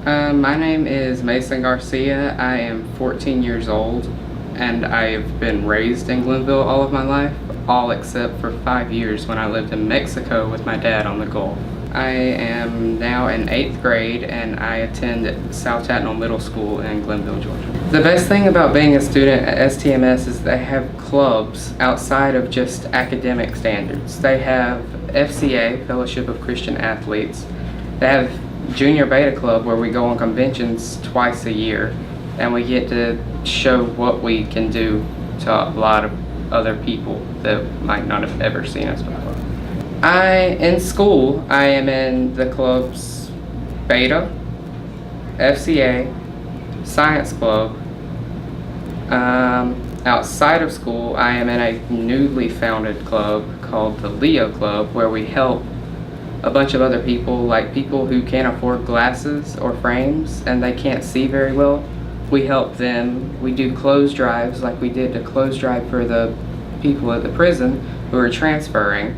My name is Mason Garcia. I am 14 years old and I've been raised in Glenville all of my life, all except for 5 years when I lived in Mexico with my dad on the Gulf. I am now in 8th grade and I attend South Tatnall Middle School in Glenville, Georgia. The best thing about being a student at STMS is they have clubs outside of just academic standards. They have FCA, Fellowship of Christian Athletes. They have Junior Beta Club where we go on conventions twice a year and we get to show what we can do to a lot of other people that might not have ever seen us before. In school, I am in the clubs Beta, FCA, Science Club. Outside of school, I am in a newly founded club called the Leo Club where we help a bunch of other people, like people who can't afford glasses or frames and they can't see very well. We help them. We do clothes drives, like we did a clothes drive for the people at the prison who are transferring.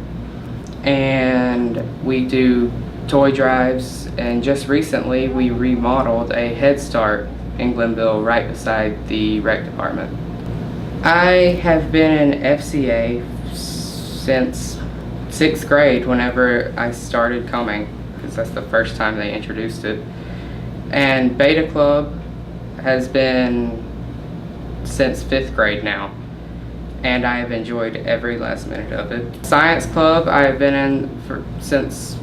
And we do toy drives, and just recently we remodeled a Head Start in Glenville right beside the rec department. I have been in FCA since 6th grade whenever I started coming, because that's the first time they introduced it. And Beta Club has been since 5th grade now, and I have enjoyed every last minute of it. Science Club I have been in since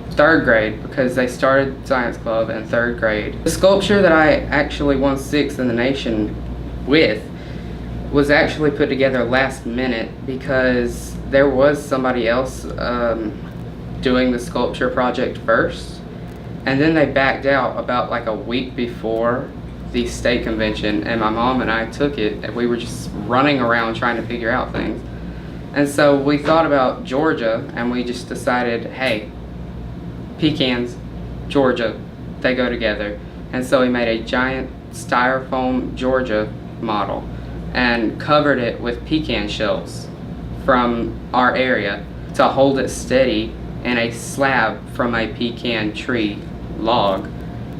3rd grade because they started Science Club in 3rd grade. The sculpture that I actually won 6th in the nation with was actually put together last minute because there was somebody else doing the sculpture project first, and then they backed out about like a week before the state convention, and my mom and I took it and we were just running around trying to figure out things. And so we thought about Georgia and we just decided, hey, pecans, Georgia, they go together. And so we made a giant styrofoam Georgia model and covered it with pecan shells from our area to hold it steady in a slab from a pecan tree log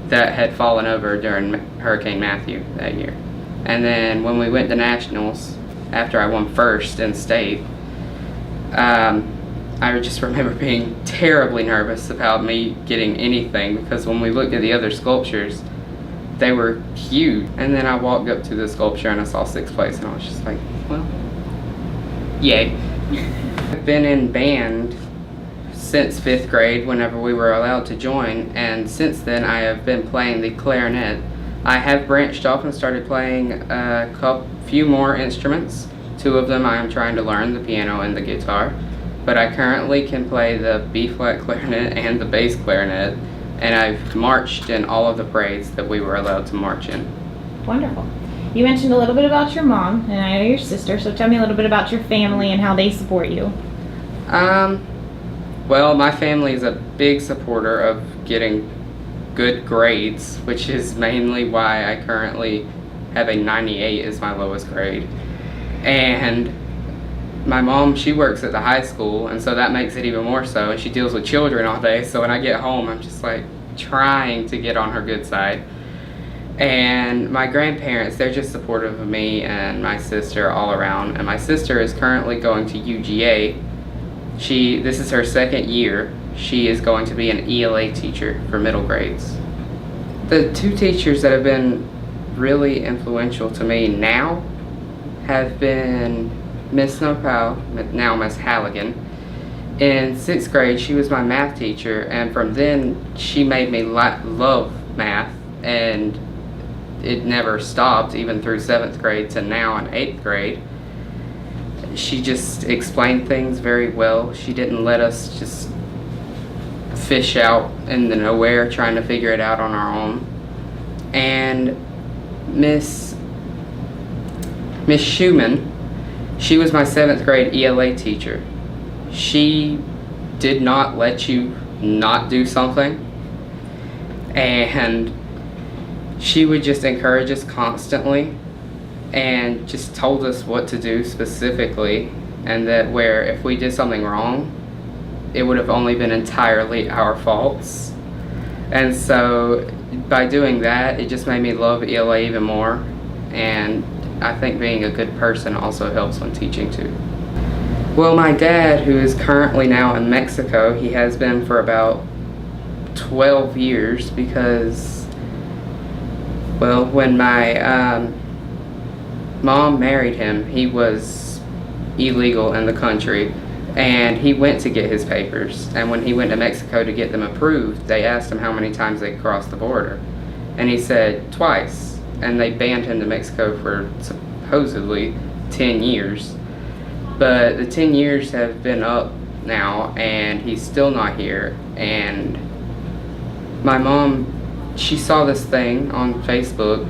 that had fallen over during Hurricane Matthew that year. And then when we went to nationals, after I won 1st in state, I just remember being terribly nervous about me getting anything because when we looked at the other sculptures, they were huge. And then I walked up to the sculpture and I saw 6th place and I was just like, well, yay. I've been in band since 5th grade whenever we were allowed to join, and since then I have been playing the clarinet. I have branched off and started playing a few more instruments. 2 of them I am trying to learn, the piano and the guitar, but I currently can play the B-flat clarinet and the bass clarinet, and I've marched in all of the parades that we were allowed to march in. Wonderful. You mentioned a little bit about your mom, and I know your sister, so tell me a little bit about your family and how they support you. Well, my family is a big supporter of getting good grades, which is mainly why I currently have a 98 as my lowest grade. And my mom, she works at the high school, and so that makes it even more so, and she deals with children all day, so when I get home, I'm just like trying to get on her good side. And my grandparents, they're just supportive of me and my sister all around, and my sister is currently going to UGA. This is her 2nd year. She is going to be an ELA teacher for middle grades. The 2 teachers that have been really influential to me now have been Miss Nopal, now Miss Halligan. In 6th grade, she was my math teacher, and from then she made me love math, and it never stopped even through 7th grade to now in 8th grade. She just explained things very well. She didn't let us just fish out in the nowhere trying to figure it out on our own. And Miss Schumann, she was my 7th grade ELA teacher. She did not let you not do something, and she would just encourage us constantly and just told us what to do specifically, and that where if we did something wrong, it would have only been entirely our faults. And so by doing that, it just made me love ELA even more, and I think being a good person also helps when teaching too. Well, my dad, who is currently now in Mexico, he has been for about 12 years because, well, when my mom married him, he was illegal in the country, and he went to get his papers, and when he went to Mexico to get them approved, they asked him how many times they crossed the border, and he said twice, and they banned him to Mexico for supposedly 10 years. But the 10 years have been up now, and he's still not here. And my mom, she saw this thing on Facebook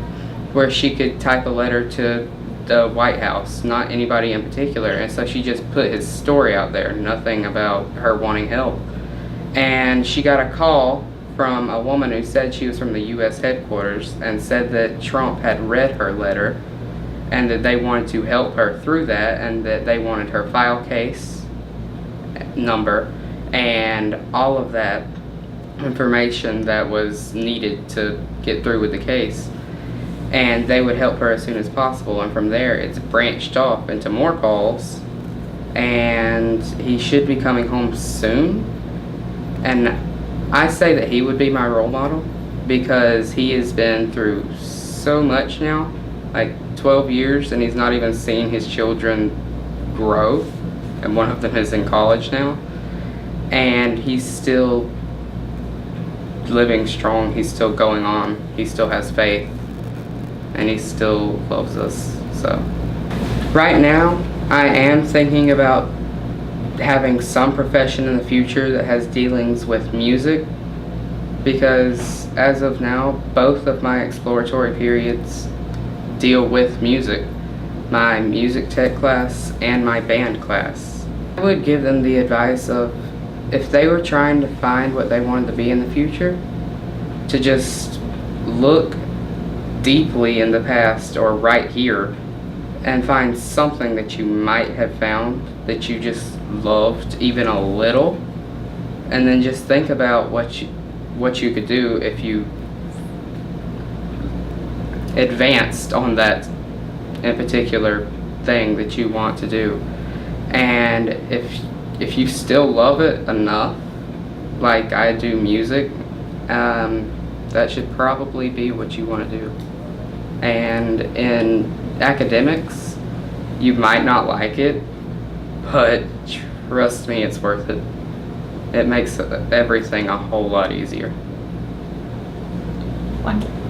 where she could type a letter to the White House, not anybody in particular, and so she just put his story out there, nothing about her wanting help. And she got a call from a woman who said she was from the U.S. headquarters and said that Trump had read her letter and that they wanted to help her through that, and that they wanted her file case number and all of that information that was needed to get through with the case, and they would help her as soon as possible. And from there it's branched off into more calls, and he should be coming home soon. And I say that he would be my role model because he has been through so much now, like 12 years, and he's not even seen his children grow, and one of them is in college now, and he's still living strong, he's still going on, he still has faith, and he still loves us. So right now I am thinking about having some profession in the future that has dealings with music, because as of now both of my exploratory periods deal with music, my music tech class and my band class. I would give them the advice of, if they were trying to find what they wanted to be in the future, to just look deeply in the past or right here and find something that you might have found that you just loved even a little, and then just think about what you could do if you advanced on that in particular thing that you want to do. And if you still love it enough, like I do music, that should probably be what you want to do. And in academics, you might not like it, but trust me, it's worth it. It makes everything a whole lot easier. Wonderful.